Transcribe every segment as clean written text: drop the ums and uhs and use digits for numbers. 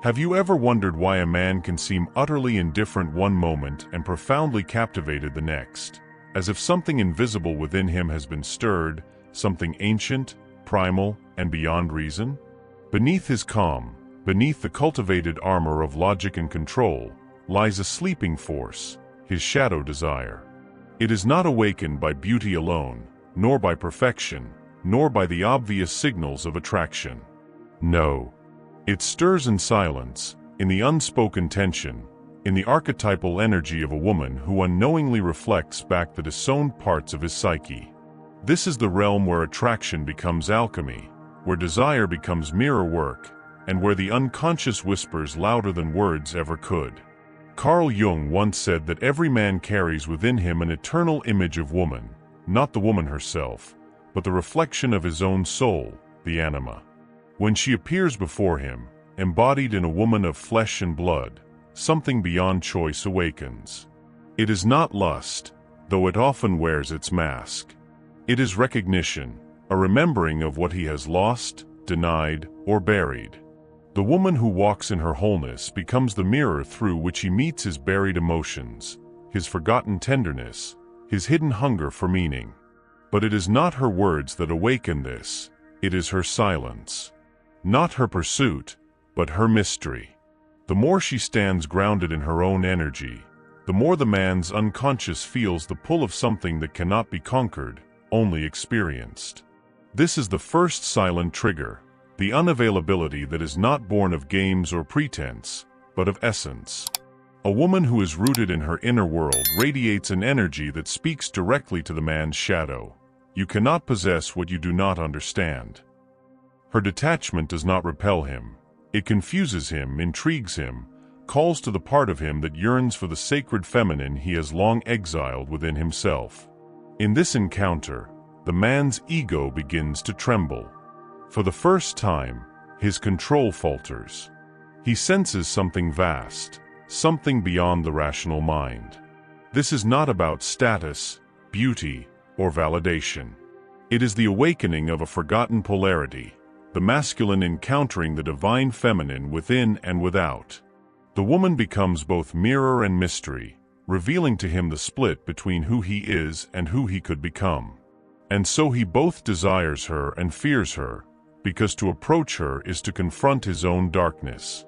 Have you ever wondered why a man can seem utterly indifferent one moment and profoundly captivated the next, as if something invisible within him has been stirred, something ancient, primal, and beyond reason? Beneath his calm, beneath the cultivated armor of logic and control, lies a sleeping force, his shadow desire. It is not awakened by beauty alone, nor by perfection, nor by the obvious signals of attraction. No. It stirs in silence, in the unspoken tension, in the archetypal energy of a woman who unknowingly reflects back the disowned parts of his psyche. This is the realm where attraction becomes alchemy, where desire becomes mirror work, and where the unconscious whispers louder than words ever could. Carl Jung once said that every man carries within him an eternal image of woman, not the woman herself, but the reflection of his own soul, the anima. When she appears before him, embodied in a woman of flesh and blood, something beyond choice awakens. It is not lust, though it often wears its mask. It is recognition, a remembering of what he has lost, denied, or buried. The woman who walks in her wholeness becomes the mirror through which he meets his buried emotions, his forgotten tenderness, his hidden hunger for meaning. But it is not her words that awaken this, it is her silence. Not her pursuit, but her mystery. The more she stands grounded in her own energy, the more the man's unconscious feels the pull of something that cannot be conquered, only experienced. This is the first silent trigger, the unavailability that is not born of games or pretense, but of essence. A woman who is rooted in her inner world radiates an energy that speaks directly to the man's shadow. You cannot possess what you do not understand. Her detachment does not repel him. It confuses him, intrigues him, calls to the part of him that yearns for the sacred feminine he has long exiled within himself. In this encounter, the man's ego begins to tremble. For the first time, his control falters. He senses something vast, something beyond the rational mind. This is not about status, beauty, or validation. It is the awakening of a forgotten polarity, the masculine encountering the divine feminine within and without. The woman becomes both mirror and mystery, revealing to him the split between who he is and who he could become. And so he both desires her and fears her, because to approach her is to confront his own darkness.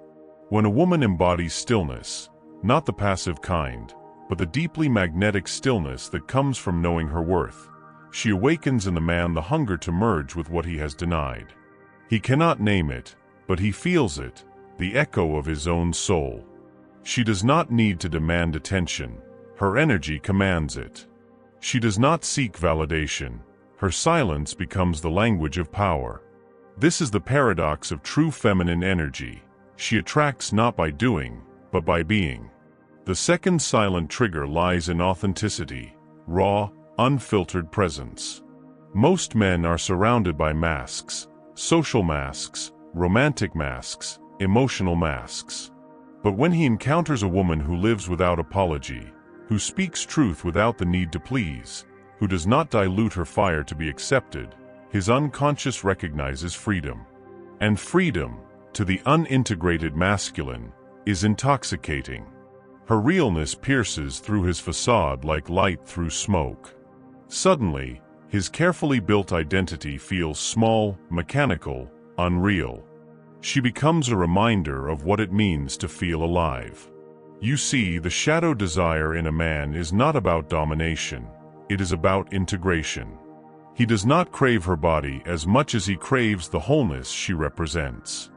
When a woman embodies stillness, not the passive kind, but the deeply magnetic stillness that comes from knowing her worth, she awakens in the man the hunger to merge with what he has denied. He cannot name it, but he feels it, the echo of his own soul. She does not need to demand attention, her energy commands it. She does not seek validation, her silence becomes the language of power. This is the paradox of true feminine energy. She attracts not by doing, but by being. The second silent trigger lies in authenticity, raw, unfiltered presence. Most men are surrounded by masks, social masks, romantic masks, emotional masks. But when he encounters a woman who lives without apology, who speaks truth without the need to please, who does not dilute her fire to be accepted, his unconscious recognizes freedom. And freedom, to the unintegrated masculine, is intoxicating. Her realness pierces through his facade like light through smoke. Suddenly, his carefully built identity feels small, mechanical, unreal. She becomes a reminder of what it means to feel alive. You see, the shadow desire in a man is not about domination, it is about integration. He does not crave her body as much as he craves the wholeness she represents.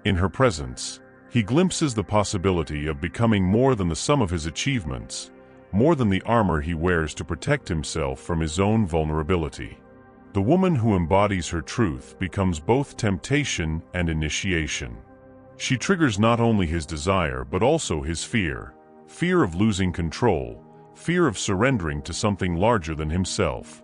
In her presence, he glimpses the possibility of becoming more than the sum of his achievements, more than the armor he wears to protect himself from his own vulnerability. The woman who embodies her truth becomes both temptation and initiation. She triggers not only his desire but also his fear, fear of losing control, fear of surrendering to something larger than himself.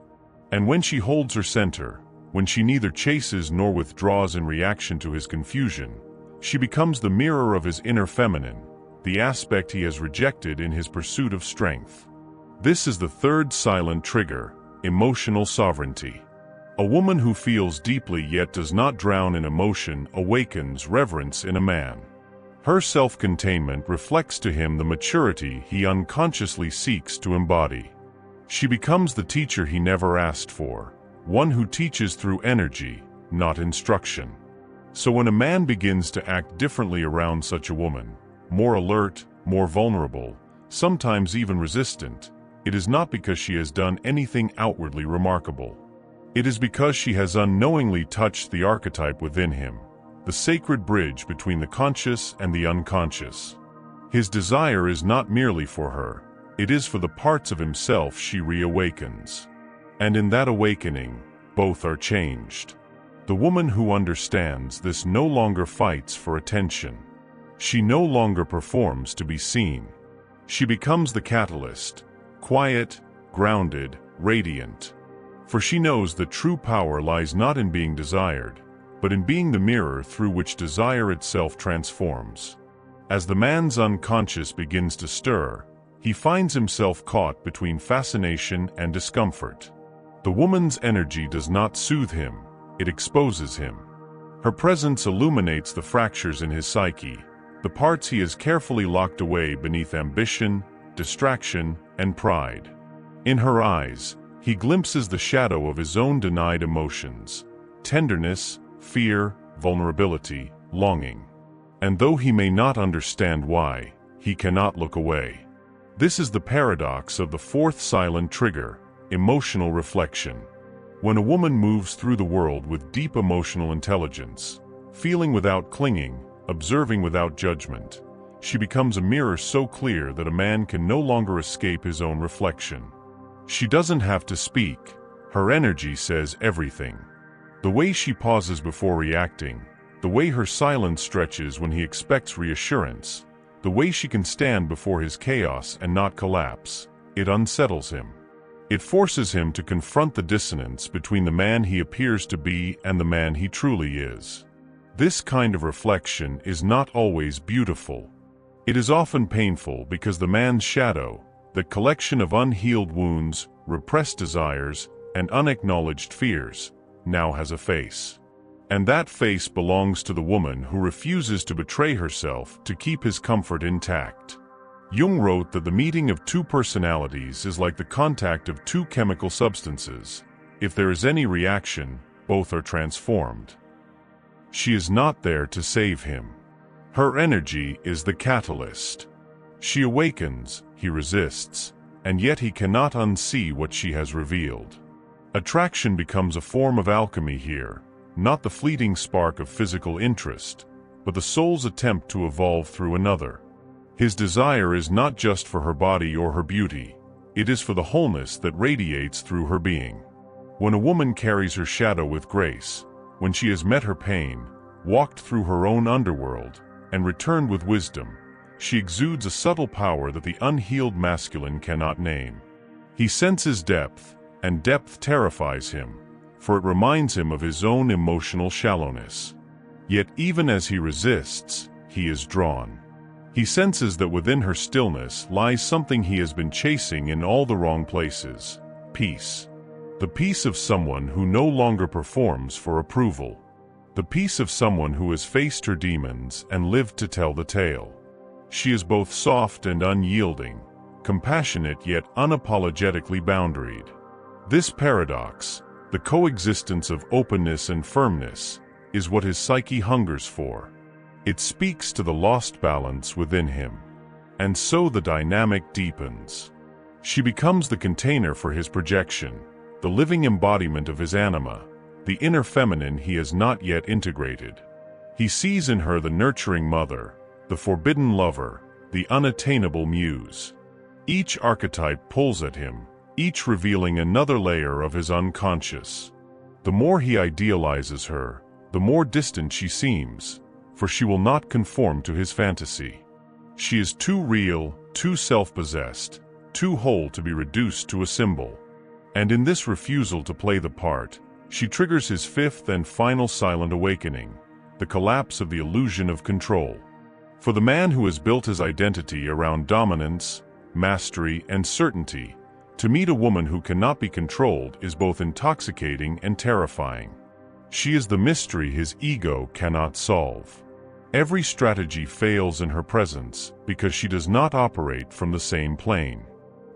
And when she holds her center, when she neither chases nor withdraws in reaction to his confusion, she becomes the mirror of his inner feminine, the aspect he has rejected in his pursuit of strength. This is the third silent trigger, emotional sovereignty. A woman who feels deeply yet does not drown in emotion awakens reverence in a man. Her self-containment reflects to him the maturity he unconsciously seeks to embody. She becomes the teacher he never asked for, one who teaches through energy, not instruction. So when a man begins to act differently around such a woman, more alert, more vulnerable, sometimes even resistant, it is not because she has done anything outwardly remarkable. It is because she has unknowingly touched the archetype within him, the sacred bridge between the conscious and the unconscious. His desire is not merely for her, it is for the parts of himself she reawakens. And in that awakening, both are changed. The woman who understands this no longer fights for attention. She no longer performs to be seen. She becomes the catalyst, quiet, grounded, radiant. For she knows that true power lies not in being desired, but in being the mirror through which desire itself transforms. As the man's unconscious begins to stir, he finds himself caught between fascination and discomfort. The woman's energy does not soothe him, it exposes him. Her presence illuminates the fractures in his psyche, the parts he has carefully locked away beneath ambition, distraction, and pride. In her eyes, he glimpses the shadow of his own denied emotions: tenderness, fear, vulnerability, longing. And though he may not understand why, he cannot look away. This is the paradox of the fourth silent trigger, emotional reflection. When a woman moves through the world with deep emotional intelligence, feeling without clinging, observing without judgment, she becomes a mirror so clear that a man can no longer escape his own reflection. She doesn't have to speak, her energy says everything. The way she pauses before reacting, the way her silence stretches when he expects reassurance, the way she can stand before his chaos and not collapse, it unsettles him. It forces him to confront the dissonance between the man he appears to be and the man he truly is. This kind of reflection is not always beautiful. It is often painful because the man's shadow, that collection of unhealed wounds, repressed desires, and unacknowledged fears, now has a face. And that face belongs to the woman who refuses to betray herself to keep his comfort intact. Jung wrote that the meeting of two personalities is like the contact of two chemical substances. If there is any reaction, both are transformed. She is not there to save him. Her energy is the catalyst. She awakens, he resists, and yet he cannot unsee what she has revealed. Attraction becomes a form of alchemy here, not the fleeting spark of physical interest, but the soul's attempt to evolve through another. His desire is not just for her body or her beauty, it is for the wholeness that radiates through her being. When a woman carries her shadow with grace, when she has met her pain, walked through her own underworld, and returned with wisdom, she exudes a subtle power that the unhealed masculine cannot name. He senses depth, and depth terrifies him, for it reminds him of his own emotional shallowness. Yet even as he resists, he is drawn. He senses that within her stillness lies something he has been chasing in all the wrong places: peace. The peace of someone who no longer performs for approval. The peace of someone who has faced her demons and lived to tell the tale. She is both soft and unyielding, compassionate yet unapologetically boundaried. This paradox, the coexistence of openness and firmness, is what his psyche hungers for. It speaks to the lost balance within him. And so the dynamic deepens. She becomes the container for his projection, the living embodiment of his anima, the inner feminine he has not yet integrated. He sees in her the nurturing mother, the forbidden lover, the unattainable muse. Each archetype pulls at him, each revealing another layer of his unconscious. The more he idealizes her, the more distant she seems, for she will not conform to his fantasy. She is too real, too self-possessed, too whole to be reduced to a symbol. And in this refusal to play the part, she triggers his fifth and final silent awakening, the collapse of the illusion of control. For the man who has built his identity around dominance, mastery, and certainty, to meet a woman who cannot be controlled is both intoxicating and terrifying. She is the mystery his ego cannot solve. Every strategy fails in her presence because she does not operate from the same plane.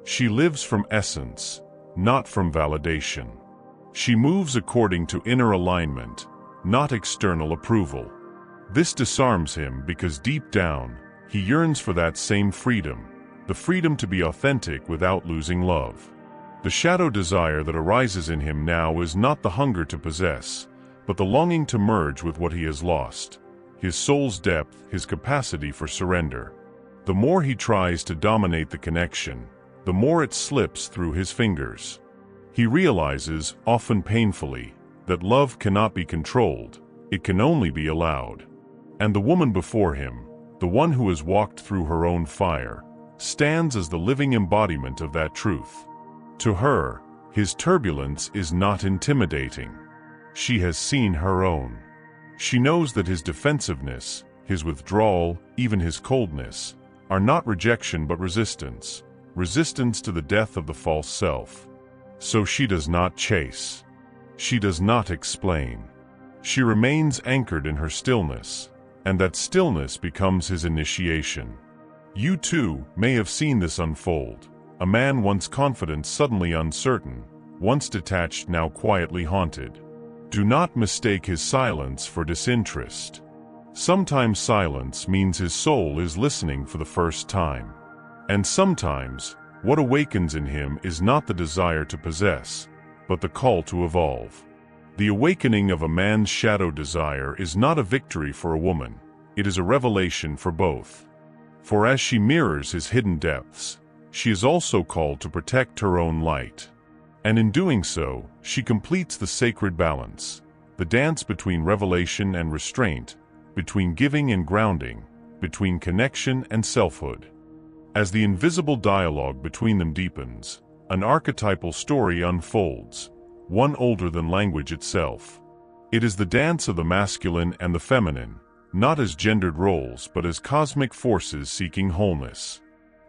She lives from essence, not from validation. She moves according to inner alignment, not external approval. This disarms him because deep down, he yearns for that same freedom, the freedom to be authentic without losing love. The shadow desire that arises in him now is not the hunger to possess, but the longing to merge with what he has lost, his soul's depth, his capacity for surrender. The more he tries to dominate the connection, the more it slips through his fingers. He realizes, often painfully, that love cannot be controlled, it can only be allowed. And the woman before him, the one who has walked through her own fire, stands as the living embodiment of that truth. To her, his turbulence is not intimidating. She has seen her own. She knows that his defensiveness, his withdrawal, even his coldness, are not rejection but resistance, resistance to the death of the false self. So she does not chase. She does not explain. She remains anchored in her stillness, and that stillness becomes his initiation. You too may have seen this unfold. A man once confident, suddenly uncertain, once detached, now quietly haunted. Do not mistake his silence for disinterest. Sometimes silence means his soul is listening for the first time. And sometimes, what awakens in him is not the desire to possess, but the call to evolve. The awakening of a man's shadow desire is not a victory for a woman, it is a revelation for both. For as she mirrors his hidden depths, she is also called to protect her own light. And in doing so, she completes the sacred balance, the dance between revelation and restraint, between giving and grounding, between connection and selfhood. As the invisible dialogue between them deepens, an archetypal story unfolds, one older than language itself. It is the dance of the masculine and the feminine, not as gendered roles but as cosmic forces seeking wholeness.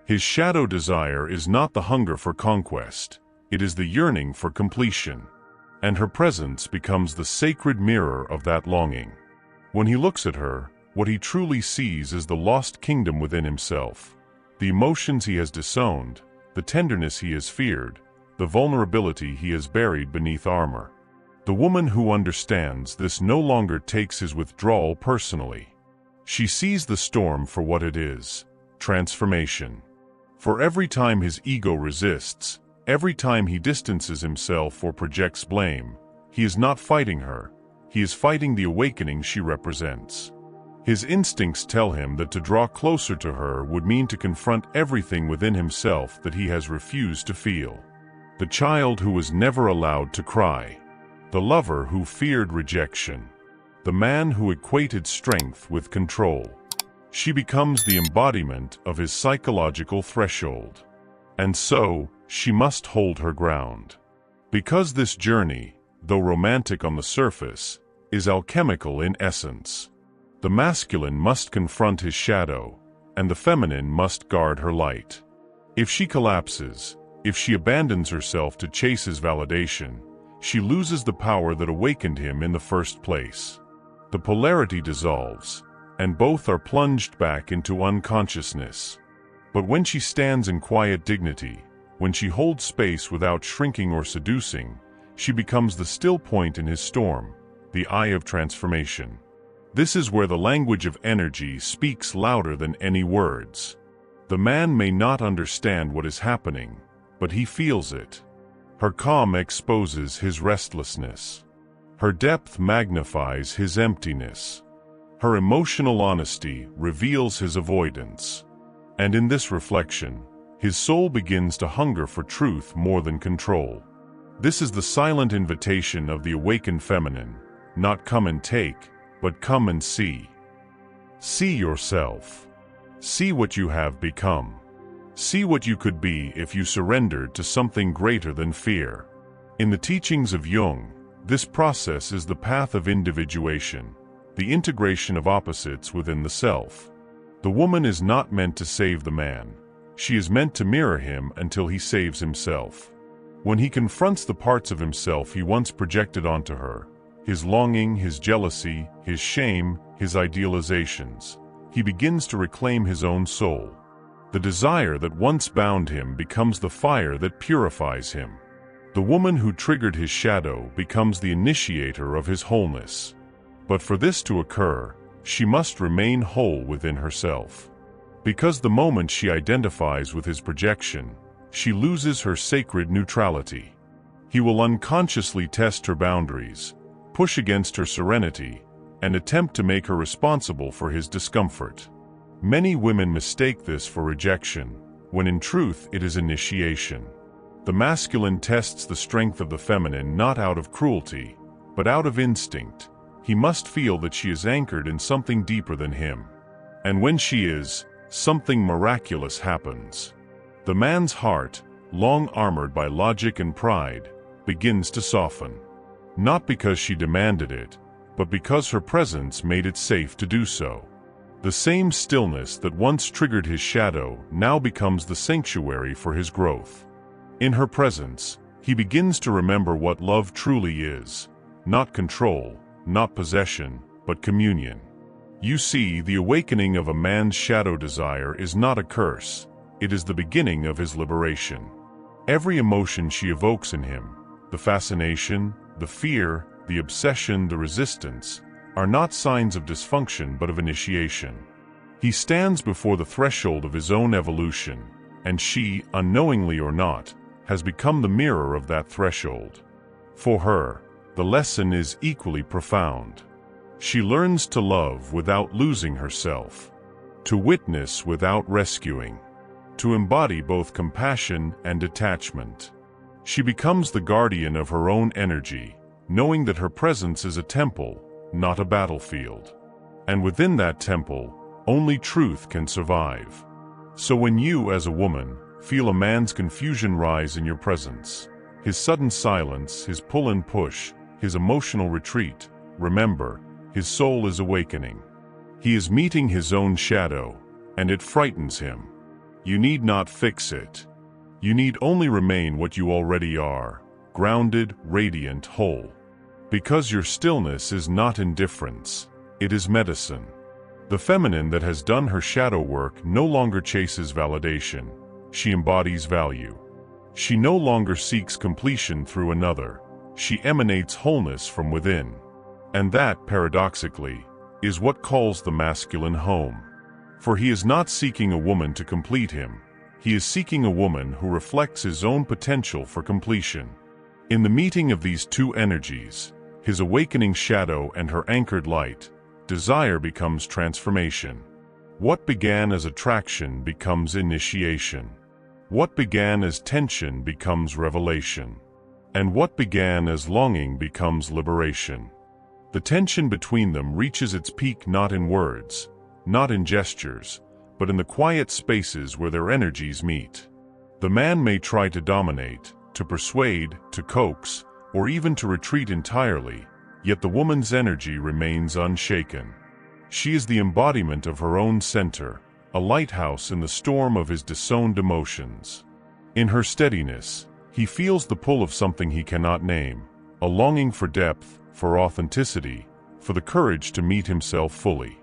His shadow desire is not the hunger for conquest, it is the yearning for completion. And her presence becomes the sacred mirror of that longing. When he looks at her, what he truly sees is the lost kingdom within himself, the emotions he has disowned, the tenderness he has feared, the vulnerability he has buried beneath armor. The woman who understands this no longer takes his withdrawal personally. She sees the storm for what it is, transformation. For every time his ego resists, every time he distances himself or projects blame, he is not fighting her, he is fighting the awakening she represents. His instincts tell him that to draw closer to her would mean to confront everything within himself that he has refused to feel. The child who was never allowed to cry. The lover who feared rejection. The man who equated strength with control. She becomes the embodiment of his psychological threshold. And so, she must hold her ground. Because this journey, though romantic on the surface, is alchemical in essence. The masculine must confront his shadow, and the feminine must guard her light. If she collapses, if she abandons herself to chase his validation, she loses the power that awakened him in the first place. The polarity dissolves, and both are plunged back into unconsciousness. But when she stands in quiet dignity, when she holds space without shrinking or seducing, she becomes the still point in his storm, the eye of transformation. This is where the language of energy speaks louder than any words. The man may not understand what is happening, but he feels it. Her calm exposes his restlessness. Her depth magnifies his emptiness. Her emotional honesty reveals his avoidance. And in this reflection, his soul begins to hunger for truth more than control. This is the silent invitation of the awakened feminine, not come and take, but come and see. See yourself. See what you have become. See what you could be if you surrendered to something greater than fear. In the teachings of Jung, this process is the path of individuation, the integration of opposites within the self. The woman is not meant to save the man. She is meant to mirror him until he saves himself. When he confronts the parts of himself he once projected onto her, his longing, his jealousy, his shame, his idealizations. He begins to reclaim his own soul. The desire that once bound him becomes the fire that purifies him. The woman who triggered his shadow becomes the initiator of his wholeness. But for this to occur, she must remain whole within herself. Because the moment she identifies with his projection, she loses her sacred neutrality. He will unconsciously test her boundaries, push against her serenity, and attempt to make her responsible for his discomfort. Many women mistake this for rejection, when in truth it is initiation. The masculine tests the strength of the feminine not out of cruelty, but out of instinct. He must feel that she is anchored in something deeper than him. And when she is, something miraculous happens. The man's heart, long armored by logic and pride, begins to soften. Not because she demanded it, but because her presence made it safe to do so. The same stillness that once triggered his shadow now becomes the sanctuary for his growth. In her presence, he begins to remember what love truly is. Not control, not possession, but communion. You see, the awakening of a man's shadow desire is not a curse. It is the beginning of his liberation. Every emotion she evokes in him, the fascination, the fear, the obsession, the resistance, are not signs of dysfunction but of initiation. He stands before the threshold of his own evolution, and she, unknowingly or not, has become the mirror of that threshold. For her, the lesson is equally profound. She learns to love without losing herself, to witness without rescuing, to embody both compassion and detachment. She becomes the guardian of her own energy, knowing that her presence is a temple, not a battlefield. And within that temple, only truth can survive. So when you, as a woman, feel a man's confusion rise in your presence, his sudden silence, his pull and push, his emotional retreat, remember, his soul is awakening. He is meeting his own shadow, and it frightens him. You need not fix it. You need only remain what you already are, grounded, radiant, whole. Because your stillness is not indifference, it is medicine. The feminine that has done her shadow work no longer chases validation. She embodies value. She no longer seeks completion through another. She emanates wholeness from within. And that, paradoxically, is what calls the masculine home. For he is not seeking a woman to complete him. He is seeking a woman who reflects his own potential for completion. In the meeting of these two energies, his awakening shadow and her anchored light, desire becomes transformation. What began as attraction becomes initiation. What began as tension becomes revelation. And what began as longing becomes liberation. The tension between them reaches its peak not in words, not in gestures, but in the quiet spaces where their energies meet. The man may try to dominate, to persuade, to coax, or even to retreat entirely, yet the woman's energy remains unshaken. She is the embodiment of her own center, a lighthouse in the storm of his disowned emotions. In her steadiness, he feels the pull of something he cannot name, a longing for depth, for authenticity, for the courage to meet himself fully.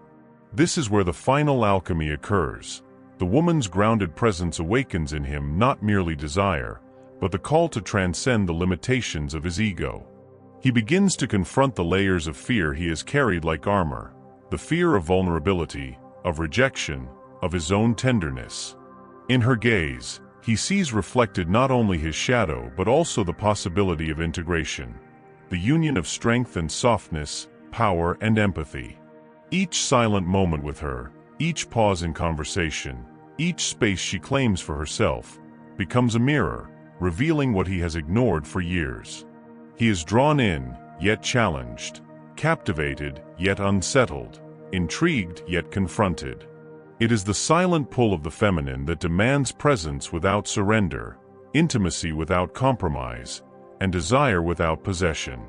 This is where the final alchemy occurs. The woman's grounded presence awakens in him not merely desire, but the call to transcend the limitations of his ego. He begins to confront the layers of fear he has carried like armor, the fear of vulnerability, of rejection, of his own tenderness. In her gaze, he sees reflected not only his shadow but also the possibility of integration, the union of strength and softness, power and empathy. Each silent moment with her, each pause in conversation, each space she claims for herself, becomes a mirror, revealing what he has ignored for years. He is drawn in, yet challenged, captivated, yet unsettled, intrigued, yet confronted. It is the silent pull of the feminine that demands presence without surrender, intimacy without compromise, and desire without possession.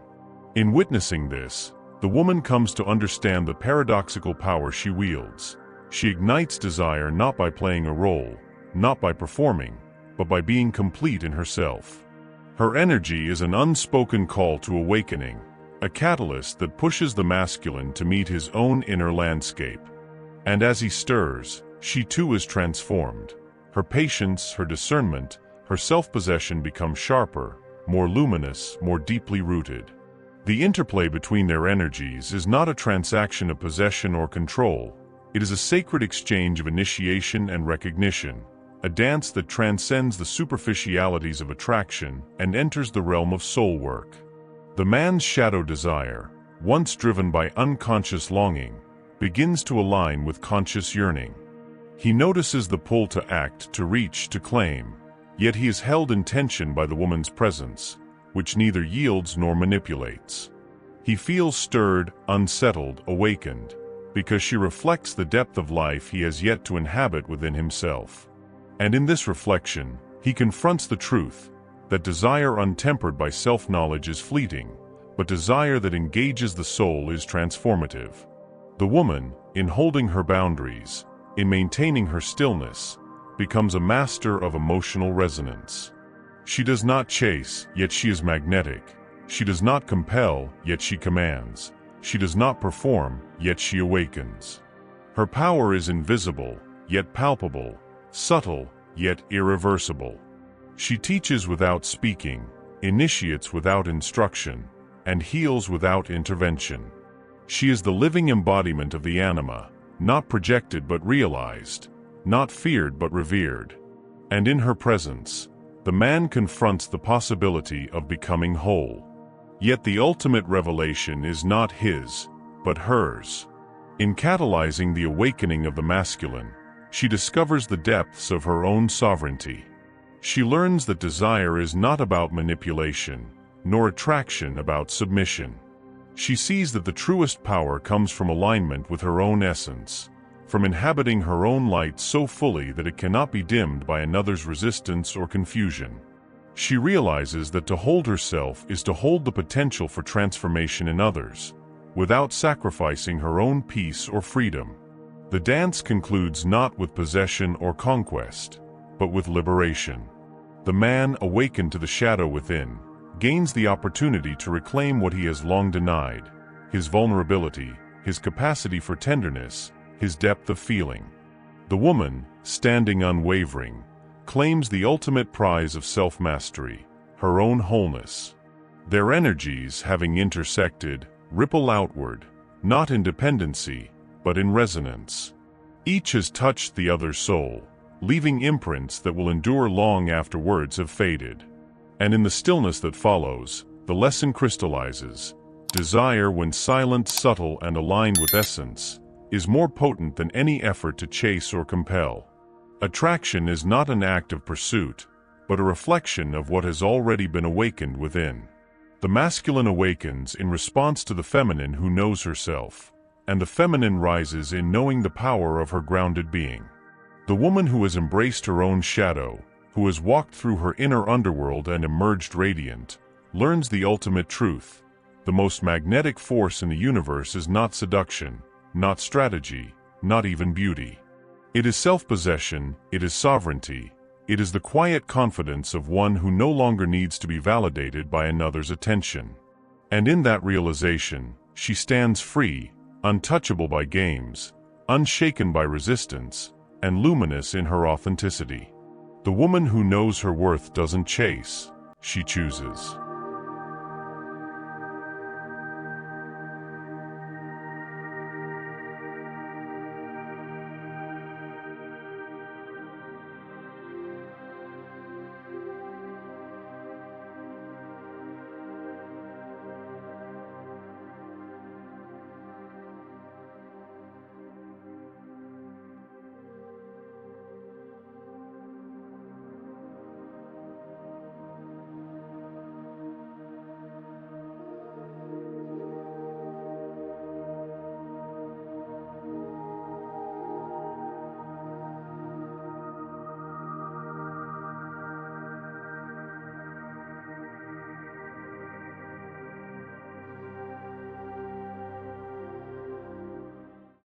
In witnessing this, the woman comes to understand the paradoxical power she wields. She ignites desire not by playing a role, not by performing, but by being complete in herself. Her energy is an unspoken call to awakening, a catalyst that pushes the masculine to meet his own inner landscape. And as he stirs, she too is transformed. Her patience, her discernment, her self-possession become sharper, more luminous, more deeply rooted. The interplay between their energies is not a transaction of possession or control. It is a sacred exchange of initiation and recognition, a dance that transcends the superficialities of attraction and enters the realm of soul work. The man's shadow desire, once driven by unconscious longing, begins to align with conscious yearning. He notices the pull to act, to reach, to claim, yet he is held in tension by the woman's presence, which neither yields nor manipulates. He feels stirred, unsettled, awakened, because she reflects the depth of life he has yet to inhabit within himself. And in this reflection, he confronts the truth that desire untempered by self-knowledge is fleeting, but desire that engages the soul is transformative. The woman, in holding her boundaries, in maintaining her stillness, becomes a master of emotional resonance. She does not chase, yet she is magnetic. She does not compel, yet she commands. She does not perform, yet she awakens. Her power is invisible, yet palpable, subtle, yet irreversible. She teaches without speaking, initiates without instruction, and heals without intervention. She is the living embodiment of the anima, not projected but realized, not feared but revered. And in her presence, the man confronts the possibility of becoming whole. Yet the ultimate revelation is not his, but hers. In catalyzing the awakening of the masculine, she discovers the depths of her own sovereignty. She learns that desire is not about manipulation, nor attraction about submission. She sees that the truest power comes from alignment with her own essence, from inhabiting her own light so fully that it cannot be dimmed by another's resistance or confusion. She realizes that to hold herself is to hold the potential for transformation in others, without sacrificing her own peace or freedom. The dance concludes not with possession or conquest, but with liberation. The man, awakened to the shadow within, gains the opportunity to reclaim what he has long denied: his vulnerability, his capacity for tenderness, his depth of feeling. The woman, standing unwavering, claims the ultimate prize of self-mastery, her own wholeness. Their energies, having intersected, ripple outward, not in dependency, but in resonance. Each has touched the other's soul, leaving imprints that will endure long after words have faded. And in the stillness that follows, the lesson crystallizes. Desire, when silent, subtle, and aligned with essence, is more potent than any effort to chase or compel. Attraction is not an act of pursuit, but a reflection of what has already been awakened within. The masculine awakens in response to the feminine who knows herself, and the feminine rises in knowing the power of her grounded being. The woman who has embraced her own shadow, who has walked through her inner underworld and emerged radiant, learns the ultimate truth. The most magnetic force in the universe is not seduction, not strategy, not even beauty. It is self-possession, it is sovereignty, it is the quiet confidence of one who no longer needs to be validated by another's attention. And in that realization, she stands free, untouchable by games, unshaken by resistance, and luminous in her authenticity. The woman who knows her worth doesn't chase, she chooses.